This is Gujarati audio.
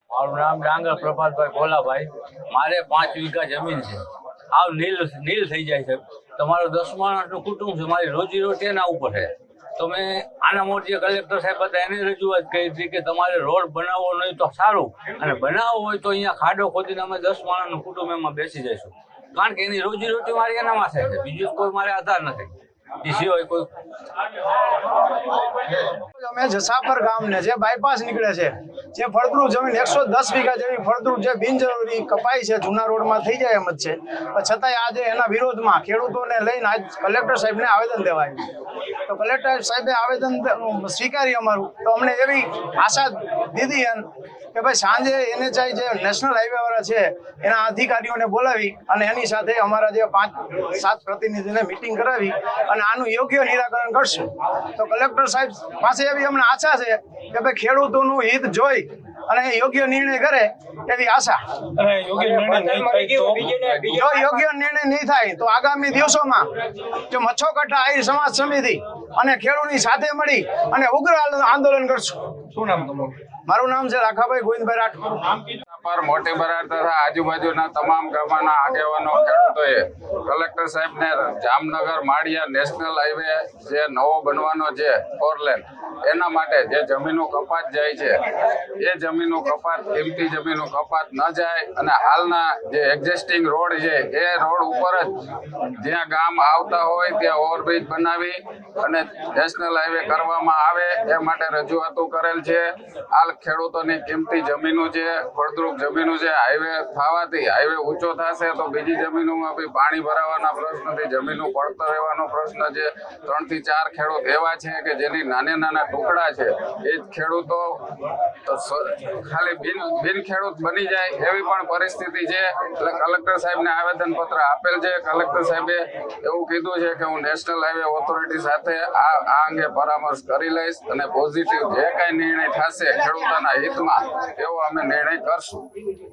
મારું નામ ડાંગર પ્રભાતભાઈ ભોલાભાઈ. મારે 5 વીઘા જમીન છે. આવ નીલ થઈ જાય છે. તમારું 10 માણસનું કુટુંબ છે. મારી રોજીરોટી એના ઉપર છે. તો મેં આના મોટી કલેક્ટર સાહેબ હતા એને રજૂઆત કરી હતી કે તમારે રોડ બનાવવો નહીં તો સારું, અને બનાવવો હોય તો અહીંયા ખાડો ખોદીને અમે 10 માણસનું કુટુંબ એમાં બેસી જઈશું. કારણ કે એની રોજીરોટી મારી એનામાં થાય છે, બીજું કોઈ મારે આધાર નથી. એ સિવાય કોઈ અમે જસાપર ગામને જે બાયપાસ નીકળે છે, જે ફળદ્રુપ જમીન 110 વીઘા જેવી ફળદ્રુપ જે બિનજરૂરી કપાઈ છે, જૂના રોડમાં થઈ જાય એમ જ છે, છતાંય આજે એના વિરોધમાં ખેડૂતોને લઈને આજ કલેક્ટર સાહેબને આવેદન દેવાયું છે. તો કલેક્ટર સાહેબે આવેદન સ્વીકારી અમારું, તો અમને એવી આશા દીધી કે ભાઈ સાંજે NHI જે નેશનલ હાઈવે વાળા છે એના અધિકારીઓને બોલાવી અને એની સાથે અમારા જે 5-7 પ્રતિનિધિને મિટિંગ કરાવી અને આનું યોગ્ય નિરાકરણ કરશું. તો કલેક્ટર સાહેબ પાસે એવી અમને આશા છે કે ભાઈ ખેડૂતોનું હિત જોઈ અને યોગ્ય નિર્ણય કરે એવી આશા. જો યોગ્ય નિર્ણય નહીં થાય તો આગામી દિવસોમાં જો મચ્છોકટ્ટા આહિર સમાજ સમિતિ અને ખેડૂતની સાથે મળી અને ઉગ્ર આંદોલન કરશું. શું નામ તમારું? મારું નામ છે રાખાભાઈ ગોવિંદભાઈ રાઠોડ. પર મોટી બરાડ તથા આજુબાજુના તમામ ગામના આગેવાનો ખેડૂતોએ કલેક્ટર સાહેબને જામનગર માળિયા નેશનલ હાઈવે જે નવો બનવાનો છે 4 લેન, એના માટે જે જમીનો કપાત જાય છે એ જમીનો કપાત, કિંમતી જમીનો કપાત ન જાય અને હાલના જે એક્ઝિસ્ટિંગ રોડ છે એ રોડ ઉપર જ જ્યાં ગામ આવતા હોય ત્યાં ઓવરબ્રિજ બનાવી અને નેશનલ હાઈવે કરવામાં આવે એ માટે રજૂઆતો કરેલ છે. હાલ ખેડૂતોની કિંમતી જમીનો છે, ફળદ્રુપ જમીનો છે, હાઈવે થવાથી હાઈવે ઊંચો થશે તો બીજી જમીનોમાં બી પાણી ભરાવાના પ્રશ્નથી જમીનો પડતર રહેવાનો પ્રશ્ન છે. 3 થી 4 ખેડૂત એવા છે કે જેની નાના ટુકડા છે, એ જ ખેડૂતો ખાલી બિન ખેડૂત બની જાય એવી પણ પરિસ્થિતિ છે. એટલે કલેક્ટર સાહેબને આવેદન પત્ર આપેલ છે. કલેક્ટર સાહેબે એવું કીધું છે કે હું નેશનલ હાઈવે ઓથોરિટી સાથે આ અંગે પરામર્શ કરી લઈશ અને પોઝિટિવ જે કાંઈ નિર્ણય થશે ખેડૂતોના હિતમાં એવો અમે નિર્ણય કરશું.